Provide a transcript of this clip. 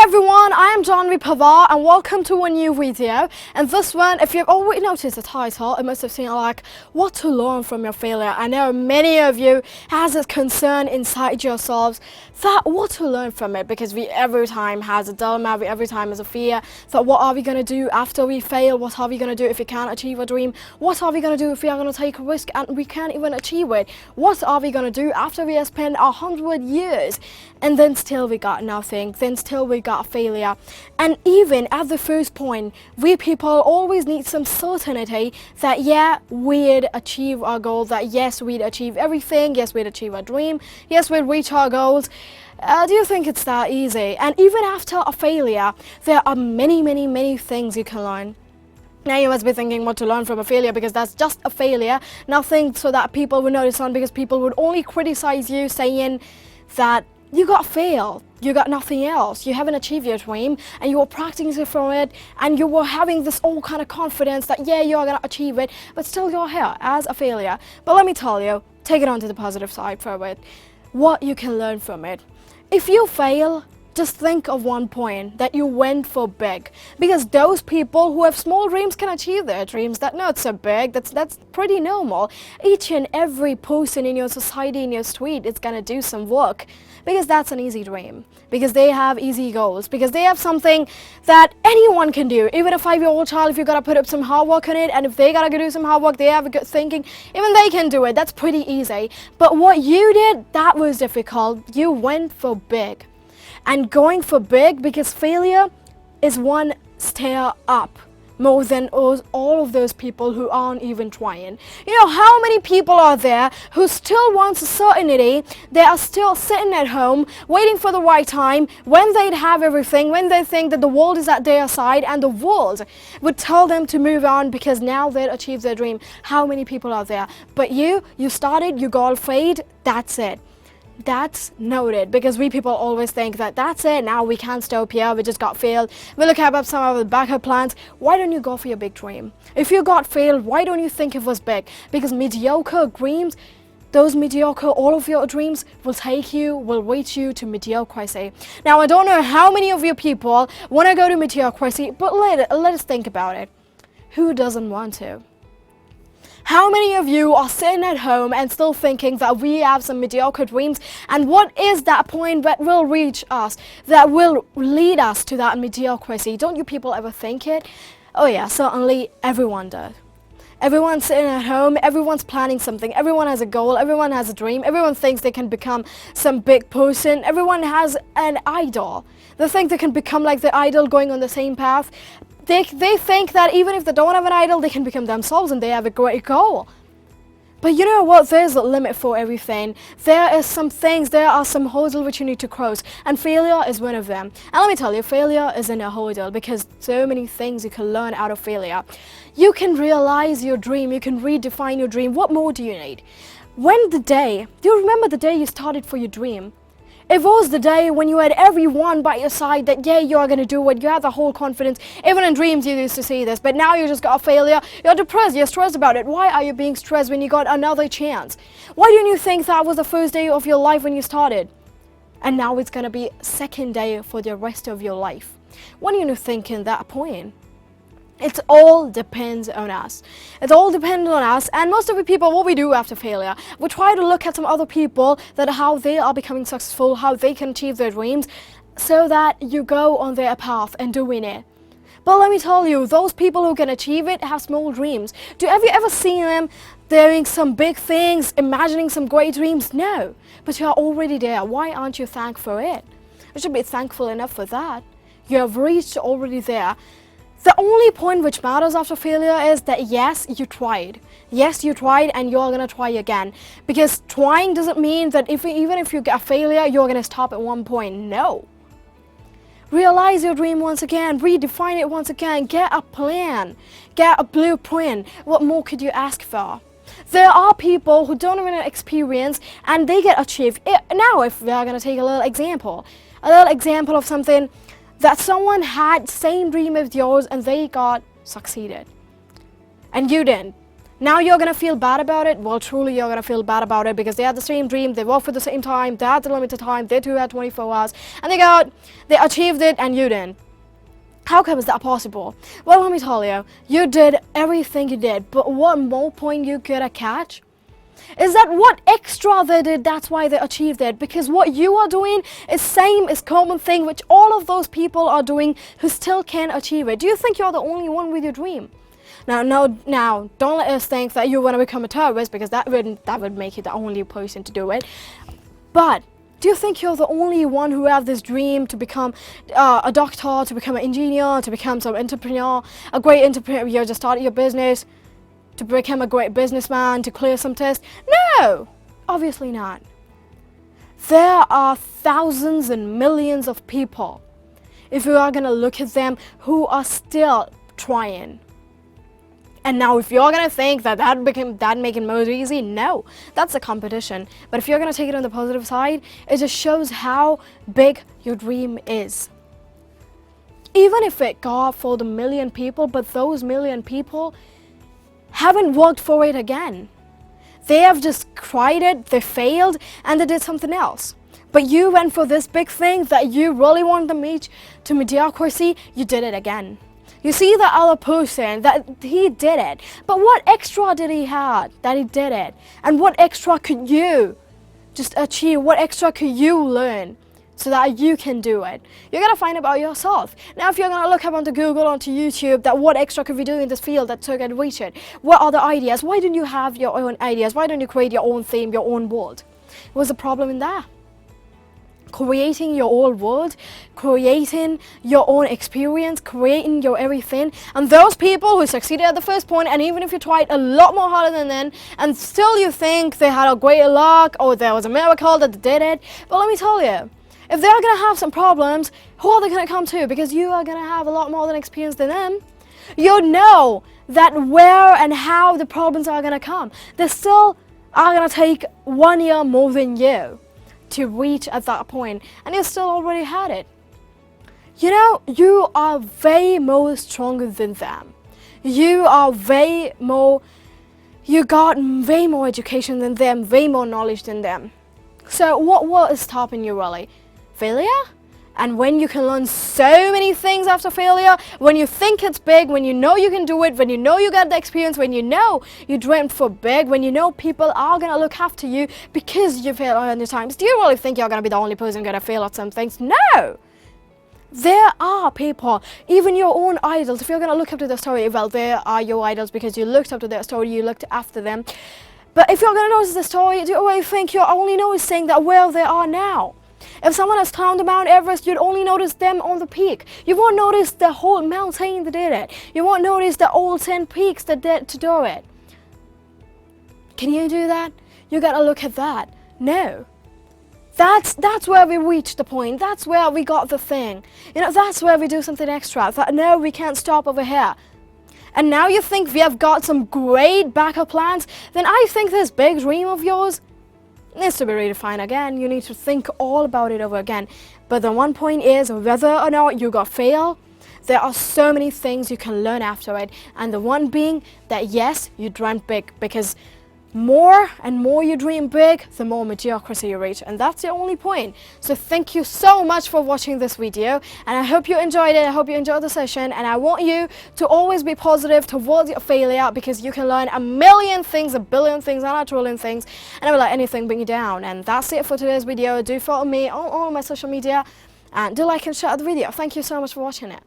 everyone, I am Janvi Pawar and welcome to a new video. And this one, if you've already noticed the title, it must have seen like what to learn from your failure. I know many of you has a concern inside yourselves that what to learn from it, because we every time has a dilemma, we every time has a fear that what are we going to do after we fail, what are we going to do if we can't achieve a dream, what are we going to do if we are going to take a risk and we can't even achieve it, what are we going to do after we have spent 100 years and then still we got nothing, then still we got failure. And even at the first point, we people always need some certainty that yeah, we'd achieve our goal, that yes, we'd achieve everything, yes, we'd achieve our dream, yes, we'd reach our goals. Do you think it's that easy? And even after a failure, there are many things you can learn. Now you must be thinking what to learn from a failure, because that's just a failure, nothing so that people would notice on, because people would only criticize you saying that you got failed, you got nothing else, you haven't achieved your dream and you were practicing for it and you were having this all kind of confidence that yeah, you're gonna achieve it, but still you're here as a failure. But let me tell you, take it on to the positive side for it, what you can learn from it. If you fail, just think of one point, that you went for big, because those people who have small dreams can achieve their dreams that not so big. That's pretty normal. Each and every person in your society, in your street, is gonna do some work, because that's an easy dream, because they have easy goals, because they have something that anyone can do. Even a 5-year-old child, if you gotta put up some hard work on it, and if they gotta go do some hard work, they have a good thinking, even they can do it. That's pretty easy. But what you did, that was difficult. You went for big. And going for big, because failure is one stair up more than all of those people who aren't even trying. You know, how many people are there who still want certainty? They are still sitting at home waiting for the right time, when they'd have everything, when they think that the world is at their side and the world would tell them to move on because now they'd achieved their dream. How many people are there? But you started, you got afraid, that's it. That's noted, because we people always think that that's it, now we can't stop here, we just got failed, we'll look up some of the backup plans. Why don't you go for your big dream? If you got failed, why don't you think it was big? Because mediocre dreams, those mediocre, all of your dreams will reach you to mediocrity. Now I don't know how many of you people want to go to mediocrity, but let us think about it. Who doesn't want to? How many of you are sitting at home and still thinking that we have some mediocre dreams, and what is that point that will reach us, that will lead us to that mediocrity? Don't you people ever think it? Oh yeah, certainly everyone does. Everyone's sitting at home, everyone's planning something, everyone has a goal, everyone has a dream, everyone thinks they can become some big person, everyone has an idol. They think they can become like the idol, going on the same path. They think that even if they don't have an idol, they can become themselves and they have a great goal. But you know what? There's a limit for everything. There are some hurdles which you need to cross, and failure is one of them. And let me tell you, failure isn't a hurdle, because so many things you can learn out of failure. You can realize your dream, you can redefine your dream. What more do you need? Do you remember the day you started for your dream? It was the day when you had everyone by your side that yeah, you're gonna do it, you had the whole confidence. Even in dreams you used to see this, but now you just got a failure, you're depressed, you're stressed about it. Why are you being stressed when you got another chance? Why didn't you think that was the first day of your life when you started? And now it's gonna be second day for the rest of your life. What do you think in that point? It all depends on us. It all depends on us, and most of the people, what we do after failure, we try to look at some other people, that how they are becoming successful, how they can achieve their dreams, so that you go on their path and doing it. But let me tell you, those people who can achieve it have small dreams. Have you ever seen them doing some big things, imagining some great dreams? No, but you are already there. Why aren't you thankful for it? You should be thankful enough for that. You have reached already there. The only point which matters after failure is that yes, you tried. Yes, you tried and you're gonna try again. Because trying doesn't mean that even if you get a failure, you're gonna stop at one point. No. Realize your dream once again, redefine it once again, get a plan, get a blueprint. What more could you ask for? There are people who don't even experience and they get achieved. Now if we are gonna take a little example of something that someone had same dream as yours and they got succeeded and you didn't. Now you're gonna feel bad about it? Well, truly you're gonna feel bad about it because they had the same dream, they worked for the same time, they had the limited time, they too had 24 hours, and they achieved it and you didn't. How come is that possible? Well, let me tell you, you did everything you did, but what more point you could catch is that what extra they did, that's why they achieved it, because what you are doing is same as common thing which all of those people are doing who still can't achieve it. Do you think you're the only one with your dream? Now, don't let us think that you want to become a terrorist, because that would make you the only person to do it. But do you think you're the only one who have this dream to become a doctor, to become an engineer, to become some entrepreneur, a great entrepreneur, you just started your business, to become a great businessman, to clear some tests? No, obviously not. There are thousands and millions of people, if you are going to look at them, who are still trying. And now if you're gonna think that make it more easy, no, that's a competition. But if you're gonna take it on the positive side, it just shows how big your dream is. Even if it got for the million people, but those million people haven't worked for it again. They have just tried it, they failed, and they did something else. But you went for this big thing that you really wanted to reach to mediocrity, you did it again. You see the other person, that he did it, but what extra did he have that he did it? And what extra could you just achieve? What extra could you learn so that you can do it? You're gonna find about yourself. Now if you're gonna look up onto Google, onto YouTube, that what extra could we do in this field that so can reach it? What are the ideas? Why don't you have your own ideas? Why don't you create your own theme, your own world? What's the problem in that? Creating your own world, creating your own experience, creating your everything. And those people who succeeded at the first point, and even if you tried a lot more harder than them, and still you think they had a great luck or there was a miracle that they did it, but let me tell you, if they're going to have some problems, who are they going to come to? Because you are going to have a lot more than experience than them. You know that where and how the problems are going to come. They still are going to take 1 year more than you to reach at that point, and you still already had it. You know, you are way more stronger than them. You are way more, you got way more education than them, way more knowledge than them. So what is stopping you really? Failure? And when you can learn so many things after failure, when you think it's big, when you know you can do it, when you know you got the experience, when you know you dreamt for big, when you know people are going to look after you because you failed 100 times, do you really think you're going to be the only person going to fail at some things? No! There are people, even your own idols, if you're going to look up to their story, well, they are your idols because you looked up to their story, you looked after them. But if you're going to notice the story, do you really think you're only noticing that where they are now? If someone has climbed Mount Everest, you'd only notice them on the peak. You won't notice the whole mountain that did it. You won't notice the old 10 peaks that did to do it. Can you do that? You gotta look at that. No. That's where we reach the point. That's where we got the thing. You know, that's where we do something extra. No, we can't stop over here. And now you think we have got some great backup plans? Then I think this big dream of yours needs to be redefined again. You need to think all about it over again. But the one point is, whether or not you got fail, there are so many things you can learn after it. And the one being that yes, you dreamt big, because more and more you dream big, the more mediocrity you reach. And that's the only point. So thank you so much for watching this video. And I hope you enjoyed it. I hope you enjoyed the session. And I want you to always be positive towards your failure, because you can learn a million things, a billion things, and a trillion things. And never let anything bring you down. And that's it for today's video. Do follow me on all my social media. And do like and share the video. Thank you so much for watching it.